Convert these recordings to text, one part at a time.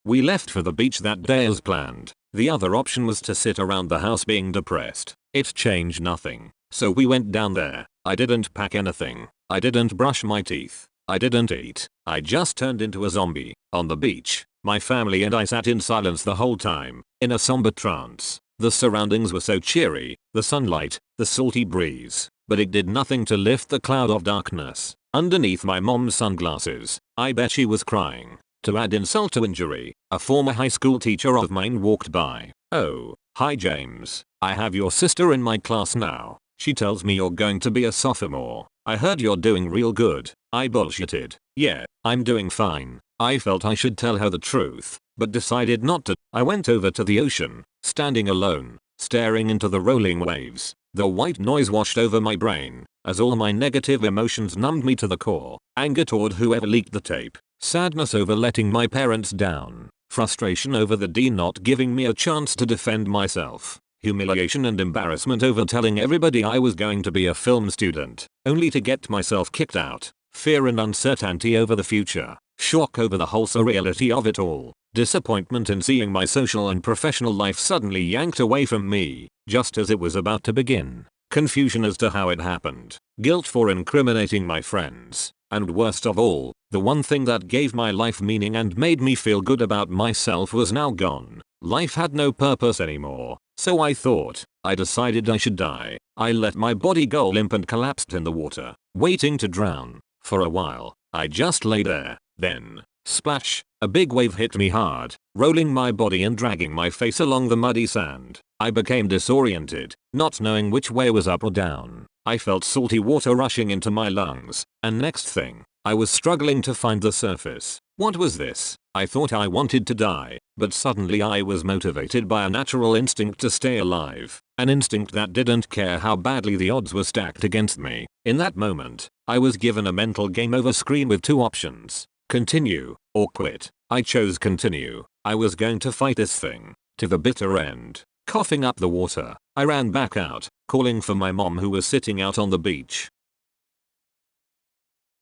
We left for the beach that day as planned. The other option was to sit around the house being depressed. It changed nothing. So we went down there. I didn't pack anything. I didn't brush my teeth. I didn't eat. I just turned into a zombie. On the beach, my family and I sat in silence the whole time, in a somber trance. The surroundings were so cheery, the sunlight, the salty breeze, but it did nothing to lift the cloud of darkness. Underneath my mom's sunglasses, I bet she was crying. To add insult to injury, a former high school teacher of mine walked by. "Oh, hi James. I have your sister in my class now. She tells me you're going to be a sophomore. I heard you're doing real good." I bullshitted. "Yeah, I'm doing fine." I felt I should tell her the truth, but decided not to. I went over to the ocean, standing alone, staring into the rolling waves. The white noise washed over my brain, as all my negative emotions numbed me to the core. Anger toward whoever leaked the tape. Sadness over letting my parents down. Frustration over the dean not giving me a chance to defend myself. Humiliation and embarrassment over telling everybody I was going to be a film student, only to get myself kicked out. Fear and uncertainty over the future. Shock over the whole surreality of it all. Disappointment in seeing my social and professional life suddenly yanked away from me, just as it was about to begin. Confusion as to how it happened. Guilt for incriminating my friends. And worst of all, the one thing that gave my life meaning and made me feel good about myself was now gone. Life had no purpose anymore, so I thought. I decided I should die. I let my body go limp and collapsed in the water, waiting to drown. For a while, I just lay there. Then, splash, a big wave hit me hard, rolling my body and dragging my face along the muddy sand. I became disoriented, not knowing which way was up or down. I felt salty water rushing into my lungs, and next thing, I was struggling to find the surface. What was this? I thought I wanted to die, but suddenly I was motivated by a natural instinct to stay alive. An instinct that didn't care how badly the odds were stacked against me. In that moment, I was given a mental game over screen with two options. Continue, or quit. I chose continue. I was going to fight this thing, to the bitter end. Coughing up the water, I ran back out, calling for my mom who was sitting out on the beach.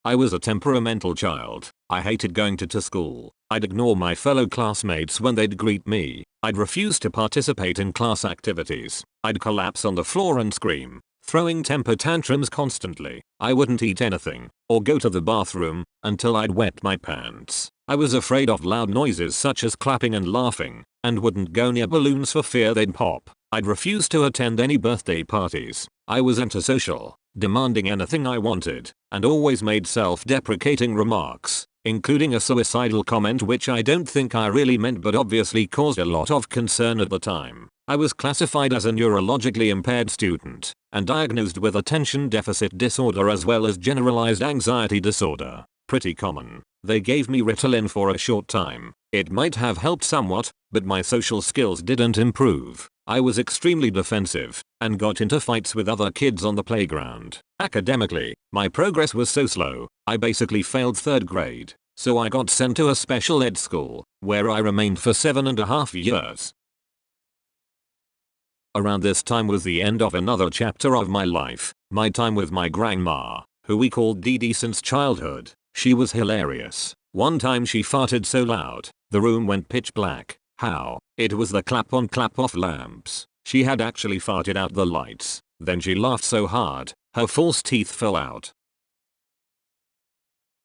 I was a temperamental child. I hated going to school. I'd ignore my fellow classmates when they'd greet me. I'd refuse to participate in class activities. I'd collapse on the floor and scream, throwing temper tantrums constantly. I wouldn't eat anything, or go to the bathroom, until I'd wet my pants. I was afraid of loud noises such as clapping and laughing, and wouldn't go near balloons for fear they'd pop. I'd refuse to attend any birthday parties. I was antisocial, demanding anything I wanted, and always made self-deprecating remarks, including a suicidal comment which I don't think I really meant but obviously caused a lot of concern at the time. I was classified as a neurologically impaired student, and diagnosed with attention deficit disorder as well as generalized anxiety disorder. Pretty common. They gave me Ritalin for a short time. It might have helped somewhat, but my social skills didn't improve. I was extremely defensive, and got into fights with other kids on the playground. Academically, my progress was so slow, I basically failed 3rd grade, so I got sent to a special ed school, where I remained for 7.5 years. Around this time was the end of another chapter of my life, my time with my grandma, who we called Dee Dee since childhood. She was hilarious. One time she farted so loud, the room went pitch black. How? It was the clap on clap off lamps. She had actually farted out the lights. Then she laughed so hard, her false teeth fell out.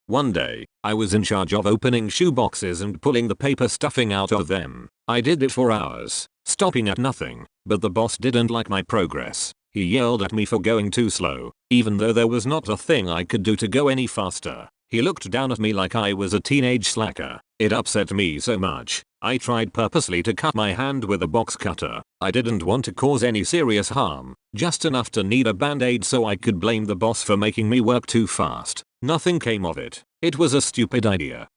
One day, I was in charge of opening shoe boxes and pulling the paper stuffing out of them. I did it for hours, stopping at nothing, but the boss didn't like my progress. He yelled at me for going too slow, even though there was not a thing I could do to go any faster. He looked down at me like I was a teenage slacker. It upset me so much, I tried purposely to cut my hand with a box cutter. I didn't want to cause any serious harm, just enough to need a band-aid so I could blame the boss for making me work too fast. Nothing came of it. It was a stupid idea.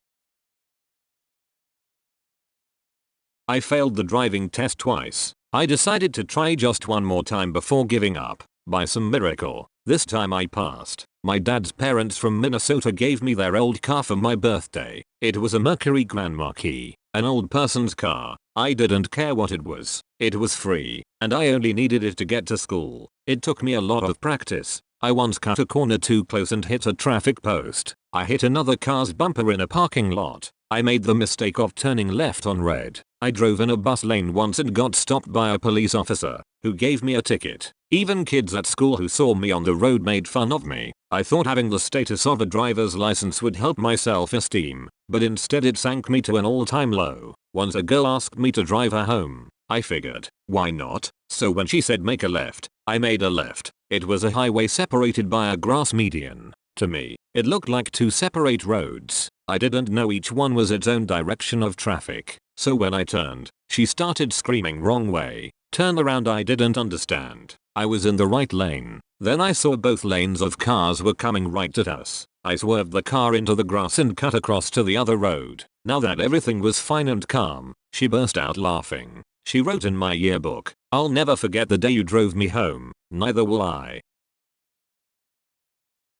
I failed the driving test twice. I decided to try just one more time before giving up. By some miracle, this time I passed. My dad's parents from Minnesota gave me their old car for my birthday. It was a Mercury Grand Marquis, an old person's car. I didn't care what it was. It was free, and I only needed it to get to school. It took me a lot of practice. I once cut a corner too close and hit a traffic post. I hit another car's bumper in a parking lot. I made the mistake of turning left on red. I drove in a bus lane once and got stopped by a police officer, who gave me a ticket. Even kids at school who saw me on the road made fun of me. I thought having the status of a driver's license would help my self-esteem, but instead it sank me to an all-time low. Once a girl asked me to drive her home. I figured, why not? So when she said make a left, I made a left. It was a highway separated by a grass median. To me, it looked like two separate roads. I didn't know each one was its own direction of traffic. So when I turned, she started screaming wrong way. Turn around, I didn't understand. I was in the right lane. Then I saw both lanes of cars were coming right at us. I swerved the car into the grass and cut across to the other road. Now that everything was fine and calm, she burst out laughing. She wrote in my yearbook, "I'll never forget the day you drove me home." Neither will I.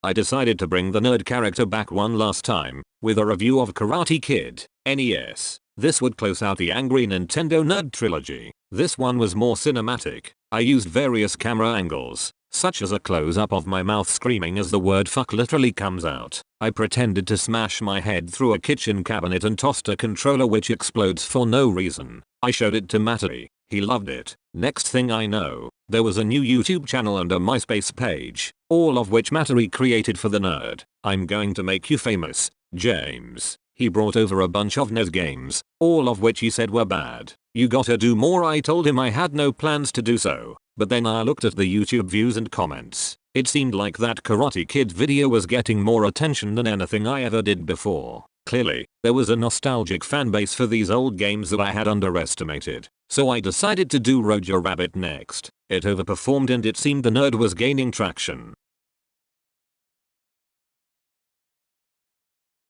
I decided to bring the nerd character back one last time, with a review of Karate Kid, NES. This would close out the Angry Nintendo Nerd trilogy. This one was more cinematic. I used various camera angles, such as a close-up of my mouth screaming as the word fuck literally comes out. I pretended to smash my head through a kitchen cabinet and tossed a controller which explodes for no reason. I showed it to Matty. He loved it. Next thing I know, there was a new YouTube channel and a MySpace page, all of which Matty created for the nerd. I'm going to make you famous, James. He brought over a bunch of NES games, all of which he said were bad. You gotta do more. I told him I had no plans to do so, but then I looked at the YouTube views and comments. It seemed like that Karate Kid video was getting more attention than anything I ever did before. Clearly, there was a nostalgic fanbase for these old games that I had underestimated. So I decided to do Roger Rabbit next. It overperformed and it seemed the nerd was gaining traction.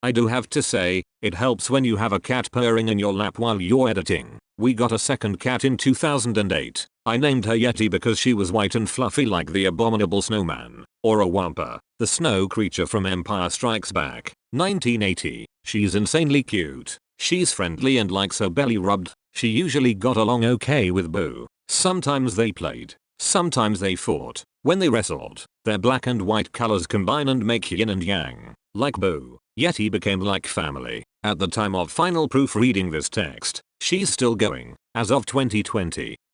I do have to say, it helps when you have a cat purring in your lap while you're editing. We got a second cat in 2008. I named her Yeti because she was white and fluffy like the abominable snowman, or a Wampa, the snow creature from Empire Strikes Back, 1980. She's insanely cute. She's friendly and likes her belly rubbed. She usually got along okay with Boo. Sometimes they played. Sometimes they fought. When they wrestled, their black and white colors combine and make yin and yang. Like Boo, Yeti became like family. At the time of final proofreading this text, she's still going. As of 2020,